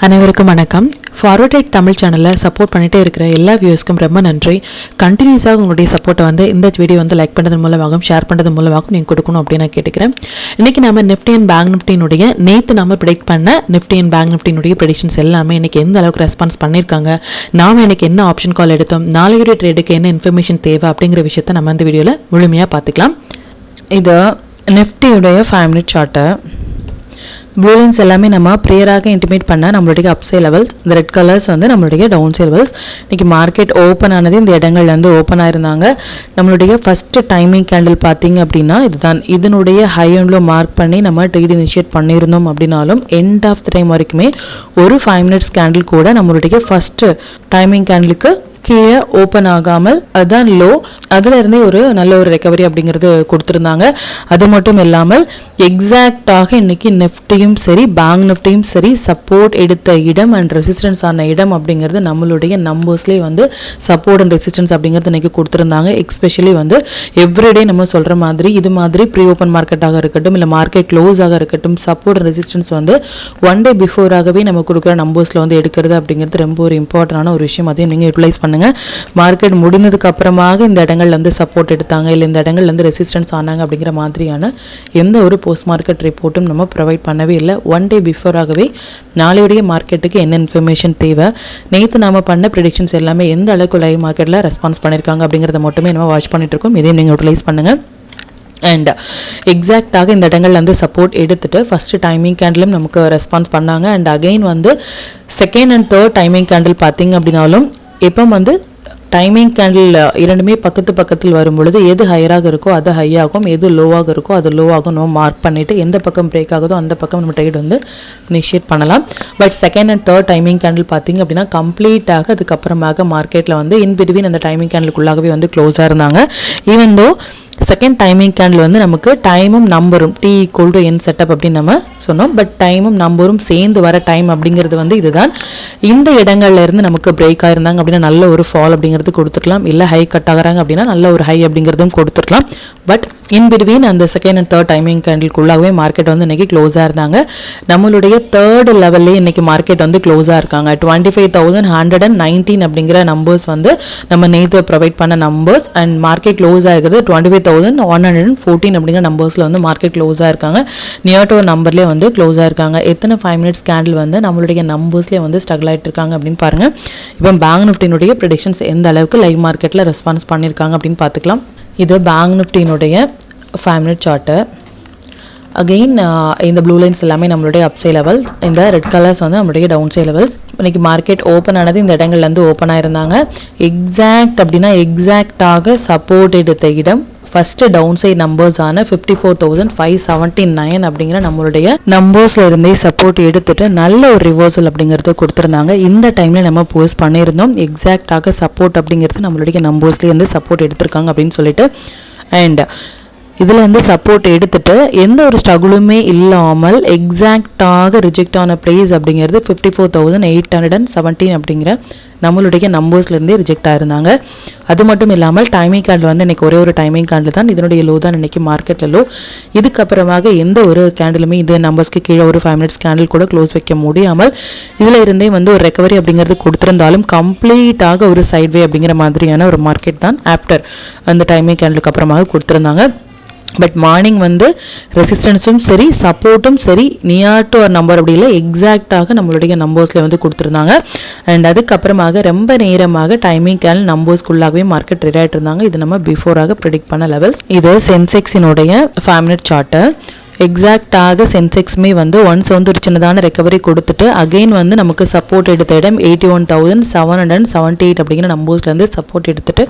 அனைவருக்கும் வணக்கம். Forward trade Tamil சேனலில் சப்போர்ட் பண்ணிகிட்டே இருக்கிற எல்லா வியூஸ்க்கும் ரொம்ப நன்றி. கண்டினியூஸாக உங்களுடைய சப்போர்ட்டை இந்த வீடியோ லைக் பண்ணுறது மூலமாகவும் ஷேர் பண்ணுறது மூலமாகவும் நீங்கள் கொடுக்கணும் அப்படின்னு நான் கேட்டுக்கிறேன். இன்றைக்கி நம்ம நிஃப்டி அண்ட் பேங்க் நிஃப்டினுடைய நேற்று நம்ம ப்ரெடிக்ட் பண்ண நிஃப்டி அண்ட் பேங்க் நிஃப்டினுடைய ப்ரெடிக்ஷன்ஸ் எல்லாமே இன்றைக்கி எந்த அளவுக்கு ரெஸ்பான்ஸ் பண்ணியிருக்காங்க, நாம் இன்றைக்கி என்ன ஆப்ஷன் கால் எடுத்தோம், நாளையுடைய ட்ரேடுக்கு என்ன இன்ஃபர்மேஷன் தேவை அப்படிங்கிற விஷயத்தை நம்ம இந்த வீடியோவில் முழுமையாக பார்த்துக்கலாம். இது நிஃப்டியுடைய 5 மினிட் சார்ட்டு. ப்ளூ லைன்ஸ் எல்லாமே நம்ம ப்ரேயராக இன்டிமேட் பண்ண நம்மளுடைய அப்சை லெவல்ஸ், இந்த ரெட் கலர்ஸ் நம்மளுடைய டவுன் சை லெவல்ஸ். இன்றைக்கி மார்க்கெட் ஓப்பன் ஆனது இந்த இடங்கள்லேருந்து ஓப்பன் ஆயிருந்தாங்க. நம்மளுடைய ஃபஸ்ட்டு டைமிங் கேண்டில் பார்த்தீங்க அப்படின்னா இதுதான். இதனுடைய ஹை அண்ட் லோ மார்க் பண்ணி நம்ம ட்ரேட் இனிஷியேட் பண்ணியிருந்தோம் அப்படின்னாலும் எண்ட் ஆஃப் த டைம் வரைக்குமே ஒரு 5 மினிட்ஸ் கேண்டில் கூட நம்மளுடைய ஃபஸ்ட்டு டைமிங் கேண்டிலுக்கு கீழே ஓப்பன் ஆகாமல் அதுதான் லோ, அதில் இருந்தே ஒரு நல்ல ஒரு ரெக்கவரி அப்படிங்கிறது கொடுத்துருந்தாங்க. அது மட்டும் இல்லாமல் எக்ஸாக்டாக இன்னைக்கு நிஃப்டியும் சரி பேங்க் நிஃப்டியும் சரி சப்போர்ட் எடுத்த இடம் அண்ட் ரெசிஸ்டன்ஸ் ஆன இடம் அப்படிங்கிறது நம்மளுடைய நம்பர்ஸ்லேயே சப்போர்ட் அண்ட் ரெசிஸ்டன்ஸ் அப்படிங்கிறது இன்னைக்கு கொடுத்துருந்தாங்க. எக்ஸ்பெஷலி எவ்ரிடே நம்ம சொல்கிற மாதிரி இது மாதிரி ப்ரீ ஓப்பன் மார்க்கெட்டாக இருக்கட்டும் இல்லை மார்க்கெட் க்ளோஸ் ஆக இருக்கட்டும் support and resistance one day பிஃபோராகவே நம்ம கொடுக்குற நம்பர்ஸில் எடுக்கிறது அப்படிங்கிறது ரொம்ப ஒரு இம்பார்ட்டண்டான ஒரு விஷயம். அதையும் நீங்கள் யூட்டிலைஸ் பண்ணுங்க. மார்க்கெட் முடிந்ததுக்கு அப்புறமாக இந்த இடங்கள்ல சப்போர்ட் எடுத்தாங்க இல்லை இந்த இடங்கள்ல ரெசிஸ்டன்ஸ் ஆனாங்க அப்படிங்கிற மாதிரியான எந்த ஒரு போஸ்ட் மார்க்கெட் ரிப்போர்ட்டும் நம்ம ப்ரொவைட் பண்ணவே இல்லை. ஒன் டே பிஃபோராகவே நாளையுடைய மார்க்கெட்டுக்கு என்ன இன்ஃபர்மேஷன் தேவை, நேற்று நாம பண்ண ப்ரெடிக்ஷன்ஸ் எல்லாமே எந்த அளவுக்கு லைவ் மார்க்கெட்டில் ரெஸ்பான்ஸ் பண்ணியிருக்காங்க அப்படிங்கிறத மட்டுமே நம்ம வாட்ச் பண்ணிட்டு இருக்கோம். இதையும் நீங்கள் யூட்டிலைஸ் பண்ணுங்க. அண்ட் எக்ஸாக்டாக இந்த இடங்கள்ல சப்போர்ட் எடுத்துட்டு ஃபர்ஸ்ட் டைமிங் கேண்டிலும் நமக்கு ரெஸ்பான்ஸ் பண்ணாங்க. And again second and third timing candle பார்த்தீங்க அப்படின்னாலும் இப்போ டைமிங் கேண்டில் இரண்டுமே பக்கத்தில் வரும் பொழுது எது ஹையராக இருக்கோ அது ஹையாகும், எது லோவாக இருக்கோ அது லோவாகும் நம்ம மார்க் பண்ணிவிட்டு எந்த பக்கம் பிரேக் ஆகுதோ அந்த பக்கம் நம்ம ட்ரேட் இனிஷியேட் பண்ணலாம். But second and third timing candle பார்த்தீங்க அப்படின்னா கம்ப்ளீட்டாக அதுக்கப்புறமாக மார்க்கெட்டில் இன் பிட்வீன் அந்த டைமிங் கேண்டிலுக்குள்ளாகவே க்ளோஸாக இருந்தாங்க. Even though second timing candle நமக்கு டைமும் நம்பரும் T = N செட்டப் அப்படின்னு நம்ம சொன்னோம். பட் டைமும் நம்பரும் சேர்ந்து வர டைம் அப்படிங்கிறது இதுதான். இந்த இடங்கள்ல இருந்து நமக்கு பிரேக் ஆயிருந்தாங்க அப்படின்னா நல்ல ஒரு ஃபால் அப்படிங்கிறது கொடுத்துருக்கலாம், இல்லை ஹை கட் ஆகிறாங்க அப்படின்னா நல்ல ஒரு ஹை அப்படிங்கிறதும் கொடுத்துருக்கலாம். பட் இன் பிட்வீன் அந்த செகண்ட் அண்ட் தேர்ட் டைமிங் கேண்டிலுக்குள்ளாகவே மார்க்கெட் இன்னைக்கு க்ளோஸாக இருந்தாங்க. நம்மளுடைய தேர்ட் லெவல்லே இன்னைக்கு மார்க்கெட் க்ளோஸாக இருக்காங்க. 25,119 அப்படிங்கிற நம்பர்ஸ் நம்ம நேற்று ப்ரொவைட் பண்ண நம்பர்ஸ். அண்ட் மார்க்கெட் க்ளோஸ் ஆகிறது 25,114 அப்படிங்கிற நம்பர்ஸில் மார்க்கெட் க்ளோஸாக இருக்காங்க. நியர் டு நம்பர்லேயே க்ளோஸ் ஆயிருக்காங்க. எத்தனை 5 மினிட்ஸ் கேண்டில் நம்மளுடைய நம்பர்ஸ்லேயே ஸ்ட்ரகிள் ஆகிட்டு இருக்காங்க அப்படின்னு பாருங்க. இப்போ பேங்க் நிஃப்டினுடைய ப்ரெடிக்ஷன்ஸ் எந்த அளவுக்கு லைவ் மார்க்கெட்டில் ரெஸ்பான்ஸ் பண்ணியிருக்காங்க அப்படின்னு பார்த்துக்கலாம். இது பேங்க் நிஃப்டினுடைய 5 மினிட் சார்ட்டு. அகெயின் இந்த ப்ளூ லைன்ஸ் எல்லாமே நம்மளுடைய அப்சை லெவல்ஸ், இந்த ரெட் கலர்ஸ் நம்மளுடைய டவுன் சை லெவல்ஸ். இன்னைக்கு மார்க்கெட் ஓப்பன் ஆனது இந்த இடங்கள்லேருந்து ஓப்பன் ஆயிருந்தாங்க. எக்ஸாக்ட் அப்படின்னா எக்ஸாக்டாக சப்போர்ட் எடுத்த இடம் ஃபர்ஸ்ட் டவுன் சைட் நம்பர்ஸ் ஆன 54,579 அப்படிங்கிற நம்மளுடைய நம்பர்ஸ்ல இருந்தே சப்போர்ட் எடுத்துட்டு நல்ல ஒரு ரிவர்சல் அப்படிங்கறது கொடுத்திருந்தாங்க. இந்த டைம்ல நம்ம போஸ்ட் பண்ணியிருந்தோம் எக்ஸாக்டாக சப்போர்ட் அப்படிங்கிறது நம்மளுடைய நம்பர்ஸ்ல இருந்து சப்போர்ட் எடுத்திருக்காங்க அப்படின்னு சொல்லிட்டு. அண்ட் இதில் சப்போர்ட் எடுத்துட்டு எந்த ஒரு ஸ்ட்ரகுளுமே இல்லாமல் எக்ஸாக்டாக ரிஜெக்ட் ஆன ப்ரைஸ் அப்படிங்கிறது 54,817 அப்படிங்கிற நம்மளுடைய நம்பர்ஸ்லேருந்தே ரிஜெக்ட் ஆயிருந்தாங்க. அது மட்டும் இல்லாமல் டைமிங் கேண்டில் இன்னைக்கு ஒரே ஒரு டைமிங் கேண்டில் தான், இதனுடைய லோ தான் இன்னைக்கு மார்க்கெட்டில் லோ. இதுக்கப்புறமாக எந்த ஒரு கேண்டிலுமே இது நம்பர்ஸ்க்கு கீழே ஒரு 5 மினிட்ஸ் கேண்டில் கூட க்ளோஸ் வைக்க முடியாமல் இதில் இருந்தே ஒரு ரெக்கவரி அப்படிங்கிறது கொடுத்திருந்தாலும் கம்ப்ளீட்டாக ஒரு சைட்வே அப்படிங்கிற மாதிரியான ஒரு மார்க்கெட் தான் ஆஃப்டர் அந்த டைமிங் கேண்டிலுக்கு அப்புறமாக கொடுத்திருந்தாங்க. பட் மார்னிங் ரெசிஸ்டன்ஸும் சரி சப்போர்ட்டும் சரி நியர் டு ஒரு நம்பர் அப்படி இல்லை எக்ஸாக்டாக நம்மளுடைய நம்பர்ஸில் கொடுத்துருந்தாங்க. அண்ட் அதுக்கப்புறமாக ரொம்ப நேரமாக டைமிங் கேண்டில் நம்பர்ஸ்க்குள்ளாகவே மார்க்கெட் ட்ரேட் ஆகிட்டு இருந்தாங்க. இது நம்ம பிஃபோராக ப்ரெடிக்ட் பண்ண லெவல்ஸ். இது சென்செக்ஸினுடைய 5 மினிட் சார்ட்டு. எக்ஸாக்டாக சென்செக்ஸுமே ஒன்ஸ் ஒரு சின்னதான ரெக்கவரி கொடுத்துட்டு அகெயின் நமக்கு சப்போர்ட் எடுத்த இடம் 81,778 அப்படிங்கிற நம்பர்ஸ்லேருந்து சப்போர்ட் எடுத்துட்டு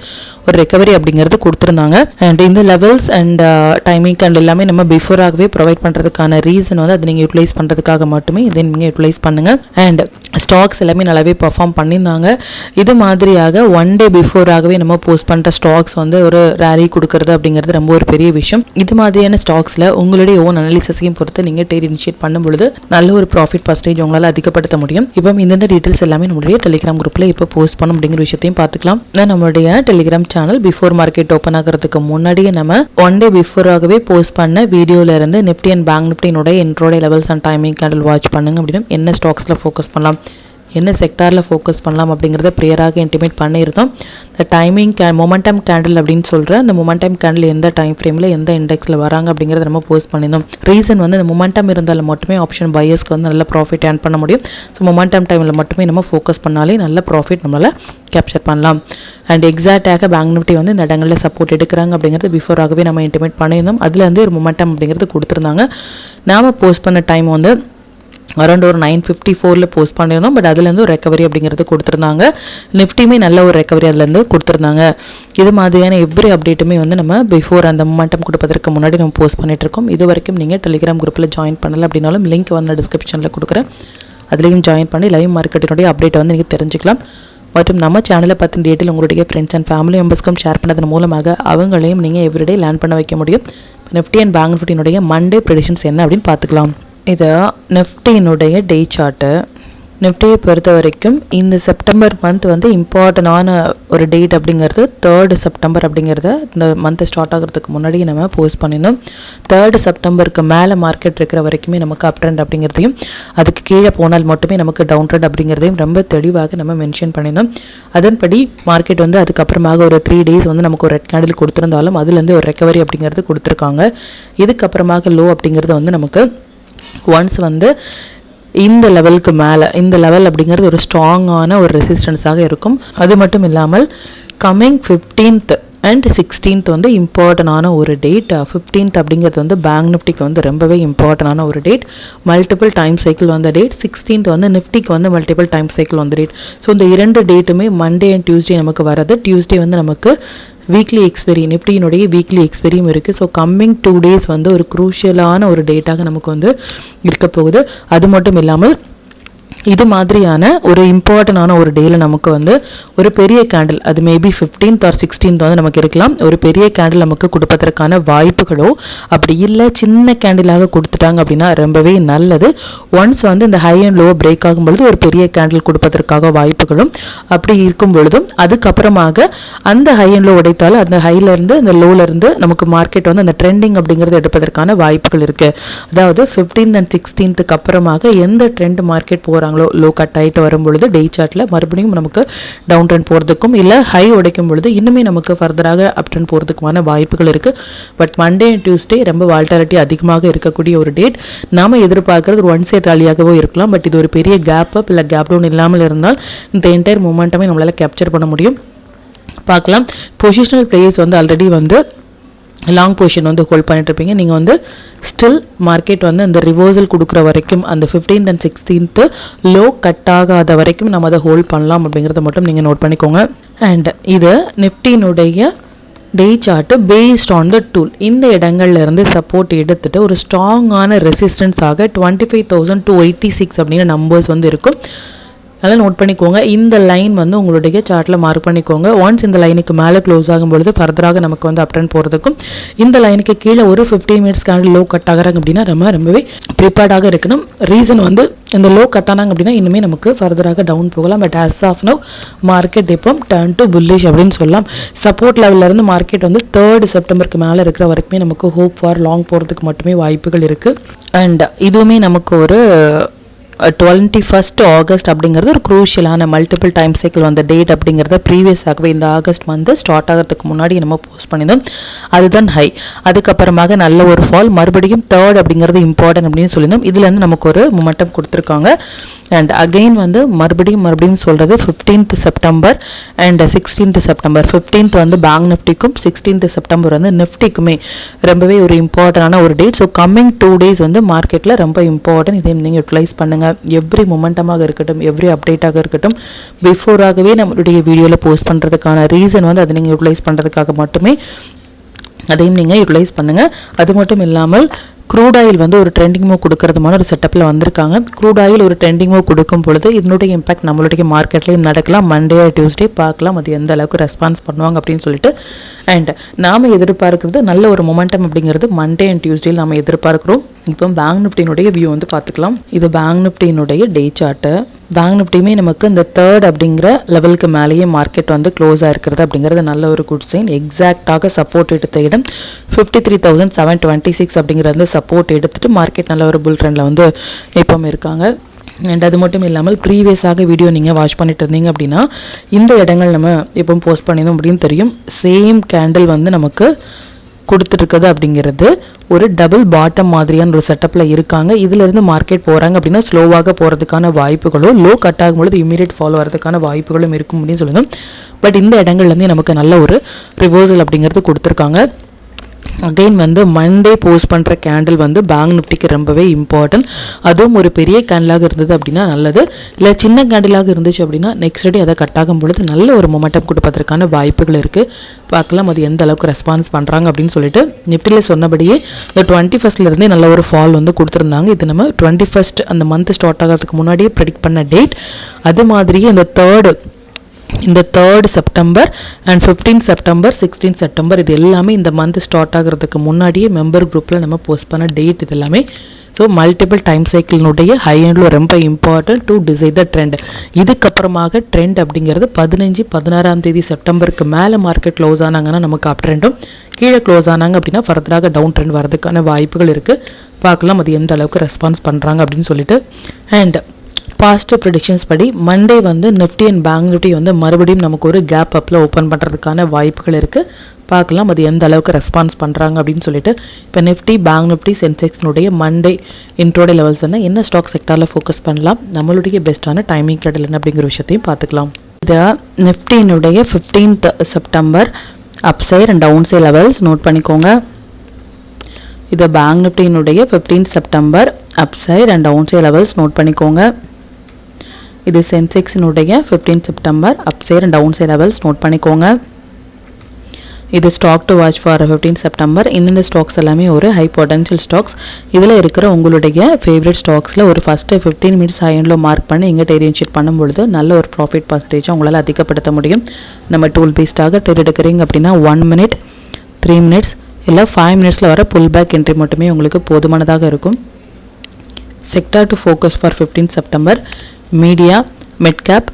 ஒரு ரெக்கவரி அப்படிங்கிறது கொடுத்துருந்தாங்க. அண்ட் இந்த லெவல்ஸ் அண்ட் டைமிங் அண்ட் எல்லாமே நம்ம பிஃபோராகவே ப்ரொவைட் பண்ணுறதுக்கான ரீசன் அதை நீங்கள் யூட்டிலைஸ் பண்ணுறதுக்காக மட்டுமே இதை நீங்கள் யூட்டிலைஸ் பண்ணுங்கள். அண்ட் ஸ்டாக்ஸ் எல்லாமே நல்லாவே பர்ஃபார்ம் பண்ணியிருந்தாங்க. இது மாதிரியாக ஒன் டே பிஃபோராகவே நம்ம போஸ்ட் பண்ணுற ஸ்டாக்ஸ் ஒரு ரேலி கொடுக்கறது அப்படிங்கிறது ரொம்ப ஒரு பெரிய விஷயம். இது மாதிரியான ஸ்டாக்ஸில் உங்களுடைய ஓன் அனாலிசிஸையும் பொறுத்து நீங்கள் ட்ரேட் இனிஷியேட் பண்ணும்பொழுது நல்ல ஒரு ப்ராஃபிட் பர்சன்டேஜ் உங்களால் அதிகப்படுத்த முடியும். இப்போ இந்த டீட்டெயில்ஸ் எல்லாமே நம்மளுடைய டெலிகிராம் குரூப்பில் இப்போ போஸ்ட் பண்ண அப்படிங்கிற விஷயத்தையும் பார்த்துக்கலாம். நம்மளுடைய Telegram channel before market open ஆகிறதுக்கு முன்னாடியே நம்ம ஒன் டே பிஃபோராகவே போஸ்ட் பண்ண வீடியோல இருந்து நிஃப்டி அண்ட் பேங்க் நிஃப்டியினுடைய intraday levels and timing candle watch பண்ணுங்க அப்படின்னா என்ன ஸ்டாக்ஸில் ஃபோக்கஸ் பண்ணலாம், என்ன செக்டாரில் ஃபோக்கஸ் பண்ணலாம் அப்படிங்கிறத ப்ளியராக இன்டிமேட் பண்ணியிருந்தோம். இந்த டைமிங் மொமெண்டம் கேண்டில் அப்படின்னு சொல்கிற அந்த மொமெண்டம் கேண்டில் எந்த டைம் ஃப்ரேமில் எந்த இண்டெக்ஸில் வராங்க அப்படிங்கிறத நம்ம போஸ்ட் பண்ணியிருந்தோம். ரீசன் வந்து இந்த மொமெண்டம் இருந்தாலும் மட்டுமே ஆப்ஷன் பையர்ஸ்க்கு வந்து நல்ல ப்ராஃபிட் ஏர்ன் பண்ண முடியும். ஸோ மொமெண்டம் டைமில் மட்டுமே நம்ம ஃபோக்கஸ் பண்ணாலே நல்ல ப்ராஃபிட் நம்மளால் கேப்சர் பண்ணலாம். அண்ட் எக்ஸாக்டாக பேங்க் நிஃப்டி வந்து இந்த இடங்களில் சப்போர்ட் எடுக்கிறாங்க அப்படிங்கிறது பிஃபோராகவே நம்ம இன்டிமேட் பண்ணியிருந்தோம். அதில் வந்து ஒரு மொமெண்டம் அப்படிங்கிறது கொடுத்துருந்தாங்க. நாம் போஸ்ட் பண்ண டைம் வந்து அரௌண்ட் ஒரு 9:54 போஸ்ட் பண்ணியிருந்தோம். பட் அதுலேருந்து ஒரு ரெக்கவரி அப்படிங்கிறது கொடுத்துருந்தாங்க. நிஃப்டியுமே நல்ல ஒரு ரெக்கவரி அதுலேருந்து கொடுத்துருந்தாங்க. இது மாதிரியான எவ்ரி அப்டேட்டுமே வந்து நம்ம பிஃபோர் அந்த மொமெண்டம் கொடுப்பதற்கு முன்னாடி நம்ம போஸ்ட் பண்ணிட்டு இருக்கோம். இது வரைக்கும் நீங்கள் டெலிகிராம் குரூப்பில் ஜாயின் பண்ணல அப்படின்னாலும் லிங்க் வந்து டிஸ்கிரிப்ஷனில் கொடுக்குறேன். அதுலேயும் ஜாயின் பண்ணி லைவ் மார்க்கெட்டினுடைய அப்டேட் வந்து நீங்கள் தெரிஞ்சுக்கலாம். மற்றும் நம்ம சேனலை பற்றின டீட்டெயில் உங்களுடைய ஃப்ரெண்ட்ஸ் அண்ட் ஃபேமிலி மெம்பர்ஸ்க்கும் ஷேர் பண்ணதன் மூலமாக அவங்களையும் நீங்கள் எவ்ரிடே லேர்ன் பண்ண வைக்க முடியும். நிஃப்டி அண்ட் பேங்க் நிஃப்டியினுடைய மண்டே ப்ரெடிஷன்ஸ் என்ன அப்படின்னு பார்த்துக்கலாம். இது நிஃப்டியினுடைய டே சார்ட்டு. நிஃப்டியை பொறுத்த வரைக்கும் இந்த செப்டம்பர் மந்த் வந்து இம்பார்ட்டண்டான ஒரு டேட் அப்படிங்கிறது 3rd செப்டம்பர் அப்படிங்கிறத இந்த மந்த் ஸ்டார்ட் ஆகிறதுக்கு முன்னாடி நம்ம போஸ்ட் பண்ணியிருந்தோம். 3rd செப்டம்பருக்கு மேலே மார்க்கெட் இருக்கிற வரைக்குமே நமக்கு அப் ட்ரெண்ட் அப்படிங்கிறதையும், அதுக்கு கீழே போனால் மட்டுமே நமக்கு டவுன் ட்ரெண்ட் அப்படிங்கிறதையும் ரொம்ப தெளிவாக நம்ம மென்ஷன் பண்ணியிருந்தோம். அதன்படி மார்க்கெட் வந்து அதுக்கப்புறமாக ஒரு 3 days வந்து நமக்கு ஒரு ரெட் கேண்டில் கொடுத்துருந்தாலும் அதுலேருந்து ஒரு ரெக்கவரி அப்படிங்கிறது கொடுத்துருக்காங்க. இதுக்கப்புறமாக லோ அப்படிங்கிறது வந்து நமக்கு ஒன்ஸ் வந்து இந்த லெவலுக்கு மேலே, இந்த லெவல் அப்படிங்கிறது ஒரு ஸ்ட்ராங்கான ஒரு ரெசிஸ்டன்ஸாக இருக்கும். அது மட்டும் இல்லாமல் கம்மிங் 15th அண்ட் 16th வந்து இம்பார்ட்டண்டான ஒரு டேட். 15th அப்படிங்கிறது வந்து பேங்க் நிஃப்டிக்கு வந்து ரொம்பவே இம்பார்ட்டண்டான ஒரு டேட். மல்டிபிள் டைம் சைக்கிள் வந்த டேட். 16th வந்து நிஃப்டிக்கு வந்து மல்டிபிள் டைம் சைக்கிள் வந்த டேட். ஸோ இந்த 2 டேட்டுமே மண்டே அண்ட் டியூஸ்டே நமக்கு வரது. டியூஸ்டே வந்து நமக்கு வீக்லி எக்ஸ்பெரி, நிஃப்டியினுடைய வீக்லி எக்ஸ்பெரியும் இருக்குது. ஸோ கம்மிங் 2 days வந்து ஒரு குரூஷியலான ஒரு டேட்டாக நமக்கு வந்து இருக்க போகுது. அது மட்டும் இல்லாமல் இது மாதிரியான ஒரு இம்பார்ட்டண்டான ஒரு டேல நமக்கு வந்து ஒரு பெரிய கேண்டில், அது மேபி 15th or 16th வந்து நமக்கு இருக்கலாம். ஒரு பெரிய கேண்டில் நமக்கு கொடுப்பதற்கான வாய்ப்புகளோ, அப்படி இல்லை சின்ன கேண்டிலாக கொடுத்துட்டாங்க அப்படின்னா ரொம்பவே நல்லது. ஒன்ஸ் வந்து இந்த ஹை அண்ட் லோ பிரேக் ஆகும் பொழுது ஒரு பெரிய கேண்டில் கொடுப்பதற்காக வாய்ப்புகளும், அப்படி இருக்கும் பொழுதும் அதுக்கப்புறமாக அந்த ஹை அண்ட் லோ உடைத்தால் அந்த ஹைலேருந்து இந்த லோலேருந்து நமக்கு மார்க்கெட் வந்து அந்த ட்ரெண்டிங் அப்படிங்கிறது எடுப்பதற்கான வாய்ப்புகள் இருக்குது. அதாவது 15th and 16th அப்புறமாக எந்த ட்ரெண்ட் மார்க்கெட் போகிறாங்க லோ கட் ஆகிட்டு வரும்பொழுது டே சார்ட்ல மறுபடியும் நமக்கு டவுன் ட்ரெண்ட் போகிறதுக்கும், இல்லை ஹை உடைக்கும் பொழுது இன்னுமே நமக்கு ஃபர்தராக அப் ட்ரெண்ட் போகிறதுக்குமான வாய்ப்புகள் இருக்குது. பட் மண்டே அண்ட் டியூஸ்டே ரொம்ப வால்டாலிட்டி அதிகமாக இருக்கக்கூடிய ஒரு டேட். நாம எதிர்பார்க்கறது ஒரு ஒன் சைட் ராலியாகவோ இருக்கலாம். பட் இது ஒரு பெரிய கேப் அப் இல்லை கேப் டவுன் இல்லாமல் இருந்தால் இந்த என்டையர் மூமெண்ட்டமே நம்மளால கேப்சர் பண்ண முடியும். பார்க்கலாம். பொசிஷனல் பிளேயர்ஸ் வந்து ஆல்ரெடி வந்து லாங் பொசிஷன் வந்து ஹோல்ட் பண்ணிட்டு இருப்பீங்க. நீங்கள் வந்து ஸ்டில் மார்க்கெட் வந்து அந்த ரிவர்சல் கொடுக்குற வரைக்கும், அந்த 15th and 16th low cut ஆகாத வரைக்கும் நம்ம அதை ஹோல்ட் பண்ணலாம் அப்படிங்கிறத மட்டும் நீங்கள் நோட் பண்ணிக்கோங்க. அண்ட் இது நிஃப்டியினுடைய day chart based on the tool. இந்த இடங்கள்ல இருந்து சப்போர்ட் எடுத்துட்டு ஒரு ஸ்ட்ராங்கான ரெசிஸ்டன்ஸாக 25,286 அப்படிங்கிற நம்பர்ஸ் வந்து இருக்கும். நல்லா நோட் பண்ணிக்கோங்க. இந்த லைன் வந்து உங்களுடைய சார்ட்டில் மார்க் பண்ணிக்கோங்க. ஒன்ஸ் இந்த லைனுக்கு மேலே க்ளோஸ் ஆகும்பொழுது ஃபர்தராக நமக்கு வந்து அப் ட்ரெண்ட் போகிறதுக்கும், இந்த லைனுக்கு கீழே ஒரு 15 minutes கேண்டில் லோ கட் ஆகிறாங்க அப்படின்னா ரொம்பவே ப்ரிப்பேர்டாக இருக்கணும். ரீசன் வந்து இந்த லோ கட் ஆனாங்க அப்படின்னா இன்னுமே நமக்கு ஃபர்தராக டவுன் போகலாம். But as of now market இப்போ டர்ன் டு புல்லிஷ் அப்படின்னு சொல்லலாம். சப்போர்ட் லெவலில் இருந்து மார்க்கெட் வந்து 3rd செப்டம்பருக்கு மேலே இருக்கிற வரைக்குமே நமக்கு ஹோப் ஃபார் லாங் போகிறதுக்கு மட்டுமே வாய்ப்புகள் இருக்குது. அண்ட் இதுவுமே நமக்கு ஒரு 21st ஆகஸ்ட் அப்படிங்கிறது ஒரு குரூஷியலான மல்டிபிள் டைம் சைக்கிள் வந்த டேட் அப்படிங்கிறத ப்ரீவியஸாகவே இந்த ஆகஸ்ட் வந்து ஸ்டார்ட் ஆகிறதுக்கு முன்னாடி நம்ம போஸ்ட் பண்ணியிருந்தோம். அதுதான் ஹை. அதுக்கப்புறமாக நல்ல ஒரு ஃபால், மறுபடியும் 3rd அப்படிங்கிறது இம்பார்ட்டன்ட் அப்படின்னு சொல்லியிருந்தோம். இதுலேருந்து நமக்கு ஒரு மொமெண்டம் கொடுத்துருக்காங்க. அண்ட் அகெயின் வந்து மறுபடியும் சொல்கிறது 15th September and 16th September. 15th வந்து பேங்க் நிஃப்டிக்கும் 16th செப்டம்பர் வந்து நிஃப்டிக்குமே ரொம்பவே ஒரு இம்பார்ட்டண்டான ஒரு டேட். ஸோ கம்மிங் 2 days வந்து மார்க்கெட்டில் ரொம்ப இம்பார்ட்டன்ட். இதை நீங்கள் யூட்டிலைஸ் பண்ணுங்கள். எவ்ரி மொமெண்டமாக இருக்கட்டும், எவ்ரி அப்டேட்டாக இருக்கட்டும், பிஃபோராகவே நம்மளுடைய வீடியோவில் போஸ்ட் பண்ணுறதுக்கான ரீசன் வந்து அதை நீங்கள் யூட்டிலைஸ் பண்ணுறதுக்காக மட்டுமே. அதையும் நீங்கள் யூட்டிலைஸ் பண்ணுங்கள். அது மட்டும் இல்லாமல் க்ரூட் ஆயில் வந்து ஒரு ட்ரெண்டிங் மூவ் கொடுக்கறதுமான ஒரு செட்டப்பில் வந்திருக்காங்க. க்ரூட் ஆயில் ஒரு ட்ரெண்டிங் மூவ் கொடுக்கும் பொழுது இதனுடைய இம்பாக்ட் நம்மளுடைய மார்க்கெட்லேயும் நடக்கலாம். மண்டே டியூஸ்டே பார்க்கலாம் அது எந்த அளவுக்கு ரெஸ்பான்ஸ் பண்ணுவாங்க அப்படின்னு சொல்லிட்டு. அண்ட் நாம் எதிர்பார்க்குறது நல்ல ஒரு மொமெண்டம் அப்படிங்கிறது மண்டே அண்ட் டியூஸ்டேயில் நாம் எதிர்பார்க்குறோம். இப்போ பேங்க் நிஃப்டியினுடைய வியூ வந்து பார்த்துக்கலாம். இது பேங்க் நிஃப்டியினுடைய டே சார்ட்டு. பேங்க் நிஃப்டியுமே நமக்கு இந்த தேர்ட் அப்படிங்கிற லெவலுக்கு மேலேயே மார்க்கெட் வந்து க்ளோஸ் ஆகிருக்கிறது அப்படிங்கிறது நல்ல ஒரு குட் சைன். எக்ஸாக்டாக சப்போர்ட் எடுத்த இடம் 53,726 அப்படிங்கிறது சப்போர்ட் எடுத்துட்டு மார்க்கெட் நல்ல ஒரு புல் ட்ரெண்டில் வந்து எப்பவும் இருக்காங்க. அண்ட் அது மட்டும் இல்லாமல் ப்ரீவியஸாக வீடியோ நீங்கள் வாட்ச் பண்ணிட்டு இருந்தீங்க அப்படின்னா இந்த இடங்கள் நம்ம எப்பவும் போஸ்ட் பண்ணியிருந்தோம் அப்படின்னு தெரியும். சேம் கேண்டில் வந்து நமக்கு கொடுத்துருக்குது அப்படிங்கிறது ஒரு டபுள் பாட்டம் மாதிரியான ஒரு செட்டப்பில் இருக்காங்க. இதிலிருந்து மார்க்கெட் போகிறாங்க அப்படின்னா ஸ்லோவாக போகிறதுக்கான வாய்ப்புகளும் லோ கட் ஆகும்பொழுது இமீடியட் ஃபாலோ வரதுக்கான வாய்ப்புகளும் இருக்கும் அப்படின்னு சொல்லுங்கள். பட் இந்த இடங்கள்லேருந்து நமக்கு நல்ல ஒரு ரிவர்சல் அப்படிங்கிறது கொடுத்துருக்காங்க. அகெயின் வந்து மண்டே போஸ்ட் பண்ணுற கேண்டில் வந்து பேங்க் நிஃப்டிக்கு ரொம்பவே இம்பார்ட்டன்ட். அதுவும் ஒரு பெரிய கேண்டிலாக இருந்தது அப்படின்னா நல்லது. இல்லை சின்ன கேண்டிலாக இருந்துச்சு அப்படின்னா நெக்ஸ்ட் டே அதை கட் ஆகும் பொழுது நல்ல ஒரு மொமெண்டம் கொடுப்பதற்கான வாய்ப்புகள் இருக்குது. பார்க்கலாம் அது எந்த அளவுக்கு ரெஸ்பான்ஸ் பண்ணுறாங்க அப்படின்னு சொல்லிட்டு. நிஃப்டியில் சொன்னபடியே இந்த 21st நல்ல ஒரு ஃபால் வந்து கொடுத்துருந்தாங்க. இது நம்ம 21st அந்த மந்த் ஸ்டார்ட் ஆகிறதுக்கு முன்னாடியே ப்ரெடிக்ட் பண்ண டேட். அது மாதிரியே இந்த third September and 15 September 16 September இது எல்லாமே இந்த மந்த் ஸ்டார்ட் ஆகிறதுக்கு முன்னாடியே மெம்பர் குரூப்பில் நம்ம போஸ்ட் பண்ண டேட் இது எல்லாமே. ஸோ மல்டிபிள் டைம் சைக்கிளினுடைய ஹை அண்டில் ரொம்ப important to decide the trend. இதுக்கப்புறமாக ட்ரெண்ட் அப்படிங்கிறது 15-16 செப்டம்பருக்கு மேலே மார்க்கெட் க்ளோஸ் ஆனாங்கன்னா நமக்கு அப் ட்ரெண்டும், கீழே க்ளோஸ் ஆனாங்க அப்படின்னா ஃபர்தராக டவுன் ட்ரெண்ட் வரதுக்கான வாய்ப்புகள் இருக்குது. பார்க்கலாம் அது எந்த அளவுக்கு ரெஸ்பான்ஸ் பண்ணுறாங்க அப்படின்னு சொல்லிட்டு. அண்ட் பாசிட்டிவ் ப்ரெடிக்ஷன்ஸ் படி மண்டே வந்து நிஃப்டி அண்ட் பேங்க் நிஃப்டி வந்து மறுபடியும் நமக்கு ஒரு கேப் அப்பில் ஓப்பன் பண்ணுறதுக்கான வாய்ப்புகள் இருக்குது. பார்க்கலாம் அது எந்த அளவுக்கு ரெஸ்பான்ஸ் பண்ணுறாங்க அப்படின்னு சொல்லிட்டு. இப்போ நிஃப்டி, பேங்க் நிஃப்டி, சென்செக்ஸ்னுடைய மண்டே இன்ட்ரோடே லெவல்ஸ் என்ன ஸ்டாக் செக்டாரில் ஃபோக்கஸ் பண்ணலாம், நம்மளுடைய பெஸ்ட்டான டைமிங் கேண்டில் என்ன அப்படிங்கிற விஷயத்தையும் பார்த்துக்கலாம். இது நிஃப்டியினுடைய 15th September upside and downside levels note பண்ணிக்கோங்க. இது பேங்க் நிஃப்டியினுடைய 15th September upside and downside levels note பண்ணிக்கோங்க. இது சென்செக்ஸினுடைய 15th September upside and downside levels note பண்ணிக்கோங்க. இது stock to watch for 15th September. இந்த stocks எல்லாமே ஒரு ஹை பொட்டன்ஷியல் ஸ்டாக்ஸ். இதில் இருக்கிற உங்களுடைய ஃபேவரட் ஸ்டாக்ஸில் ஒரு first 15 minutes high until mark பண்ணி இங்கே ட்ரேட் இனிஷியேட் பண்ணும்பொழுது நல்ல ஒரு ப்ராஃபிட் பர்சன்டேஜ் உங்களால் அதிகப்படுத்த முடியும். நம்ம டூல் பேஸ்டாக ட்ரேட் எடுக்கிறீங்க அப்படின்னா 1 மினிட், 3 மினிட்ஸ் இல்லை 5 மினிட்ஸில் வர புல் பேக் என்ட்ரி மட்டுமே உங்களுக்கு போதுமானதாக இருக்கும். Sector to focus for 15th September media, midcap,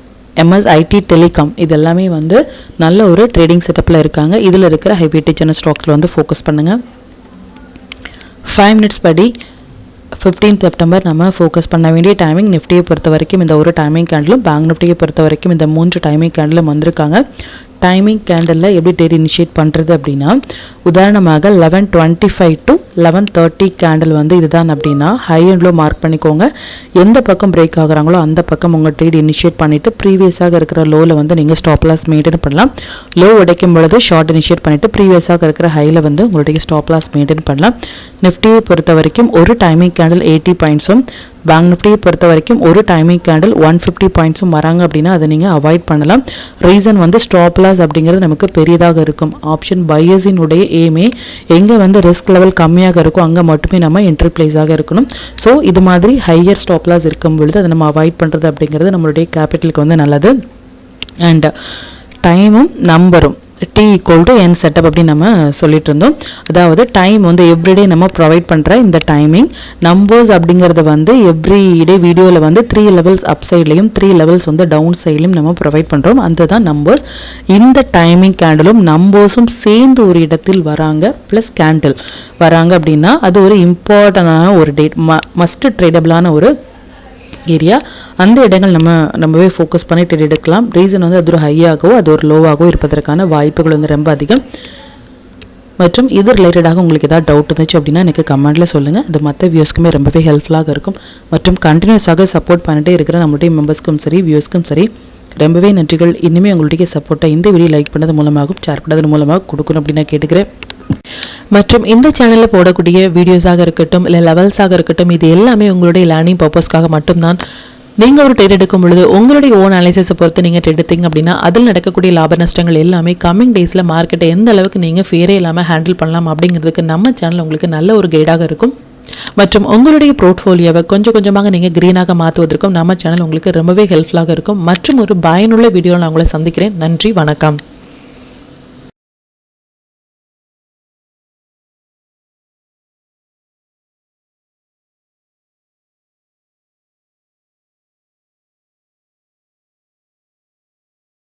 MSIT, telecom இது எல்லாமே வந்து நல்ல ஒரு ட்ரேடிங் செட்டப்பில் இருக்காங்க. இதில் இருக்கிற ஹை வெயிட்டேஜான ஸ்டாக்ஸில் வந்து ஃபோக்கஸ் பண்ணுங்கள். 5 மினிட்ஸ் படி 15th செப்டம்பர் நம்ம ஃபோக்கஸ் பண்ண வேண்டிய டைமிங். நிஃப்டியை பொறுத்த வரைக்கும் இந்த ஒரு டைமிங் கேண்டிலும், பேங்க் நிஃப்டியை பொறுத்த வரைக்கும் இந்த 3 டைமிங் கேண்டிலும் வந்திருக்காங்க. டைமிங் கேண்டலில் எப்படி ட்ரேட் இனிஷியேட் பண்ணுறது அப்படின்னா, உதாரணமாக 11:25 to 11:30 கேண்டில் வந்து இதுதான் அப்படின்னா ஹை அண்ட் லோ மார்க் பண்ணிக்கோங்க. எந்த பக்கம் பிரேக் ஆகுறாங்களோ அந்த பக்கம் உங்கள் ட்ரேட் இனிஷியேட் பண்ணிவிட்டு ப்ரீவியஸாக இருக்கிற லோவில் வந்து நீங்கள் ஸ்டாப் லாஸ் மெயின்டைன் பண்ணலாம். லோ உடைக்கும் பொழுது ஷார்ட் இனிஷியேட் பண்ணிவிட்டு ப்ரீவியஸாக இருக்கிற ஹையில் வந்து உங்களுடைய ஸ்டாப் லாஸ் மெயின்டைன் பண்ணலாம். நிஃப்டியை பொறுத்த வரைக்கும் ஒரு டைமிங் கேண்டில் 80 பாயிண்ட்ஸும், பேங்க் நிஃப்டியை பொறுத்த வரைக்கும் ஒரு டைமிங் கேண்டில் 150 பாயிண்ட்ஸும் வராங்க அப்படின்னா அதை நீங்கள் அவாய்ட் பண்ணலாம். ரீசன் வந்து ஸ்டாப் லாஸ் அப்படிங்கிறது நமக்கு பெரியதாக இருக்கும். ஆப்ஷன் பையர்ஸினுடைய ஏமே எங்கே வந்து ரிஸ்க் லெவல் கம்மியாக இருக்கும் அங்கே மட்டுமே நம்ம என்ட்ரி பிளேஸாக இருக்கணும். ஸோ இது மாதிரி ஹையர் ஸ்டாப் லாஸ் இருக்கும் பொழுது அதை நம்ம அவாய்ட் பண்ணுறது அப்படிங்கிறது நம்மளுடைய கேபிட்டலுக்கு வந்து நல்லது. அண்ட் டைமும் நம்பரும் T=N செட்டப் அப்படின்னு நம்ம சொல்லிட்டு இருந்தோம். அதாவது டைம் வந்து எவ்ரிடே நம்ம ப்ரொவைட் பண்ணுற இந்த டைமிங், நம்பர்ஸ் அப்படிங்கிறது வந்து எவ்ரிடே வீடியோவில் வந்து 3 லெவல்ஸ் அப் சைட்லையும் 3 லெவல்ஸ் வந்து டவுன் சைட்லையும் நம்ம ப்ரொவைட் பண்ணுறோம். அந்த தான் நம்பர்ஸ். இந்த டைமிங் கேண்டிலும் நம்பர்ஸும் சேர்ந்து ஒரு இடத்தில் வராங்க, ப்ளஸ் கேண்டில் வராங்க அப்படின்னா அது ஒரு இம்பார்ட்டண்டான ஒரு டேட், மஸ்ட் ட்ரேடபிளான ஒரு ஏரியா. அந்த இடங்கள் நம்மவே ஃபோக்கஸ் பண்ணி ட்ரேட் எடுக்கலாம். ரீசன் வந்து அது ஒரு ஹையாகவோ அது ஒரு லோவாகவோ இருப்பதற்கான வாய்ப்புகள் வந்து ரொம்ப அதிகம். மற்றும் இது ரிலேட்டடாக உங்களுக்கு ஏதாவது டவுட் இருந்துச்சு அப்படின்னா எனக்கு கமெண்ட்டில் சொல்லுங்கள். அது மற்ற வியூஸ்க்குமே ரொம்பவே ஹெல்ப்ஃபுல்லாக இருக்கும். மற்றும் கண்டினியூஸாக சப்போர்ட் பண்ணிட்டே இருக்கிற நம்மளுடைய மெம்பர்ஸ்க்கும் சரி வியூஸ்க்கும் சரி ரொம்பவே நன்றிகள். இனிமேல் உங்களுடைய சப்போர்ட்டை இந்த வீடியோ லைக் பண்ணது மூலமாகவும் ஷேர் பண்ணது மூலமாக கொடுக்கணும் அப்படின்னு நான் கேட்டுக்கிறேன். மற்றும் இந்த சேனலில் போடக்கூடிய வீடியோஸாக இருக்கட்டும் இல்லை லெவல்ஸாக இருக்கட்டும் இது எல்லாமே உங்களுடைய லேர்னிங் பர்பஸ்க்காக மட்டும்தான். நீங்கள் ஒரு ட்ரேட் எடுக்கும் பொழுது உங்களுடைய ஓன் அனாலிசிஸை பொறுத்து நீங்கள் ட்ரேட் எடுத்தீங்க அப்படின்னா அதில் நடக்கக்கூடிய லாப நஷ்டங்கள் எல்லாமே கம்மிங் டேஸில் மார்க்கெட்டை எந்த அளவுக்கு நீங்கள் ஃபேரே இல்லாமல் ஹேண்டில் பண்ணலாம் அப்படிங்கிறதுக்கு நம்ம சேனல் உங்களுக்கு நல்ல ஒரு கைடாக இருக்கும். மற்றும் உங்களுடைய போர்ட்ஃபோலியோவை கொஞ்சம் கொஞ்சமாக நீங்கள் க்ரீனாக மாற்றுவதற்கும் நம்ம சேனல் உங்களுக்கு ரொம்பவே ஹெல்ப்ஃபுல்லாக இருக்கும். மற்றும் ஒரு பயனுள்ள வீடியோவில் நான் உங்களை சந்திக்கிறேன். நன்றி, வணக்கம்.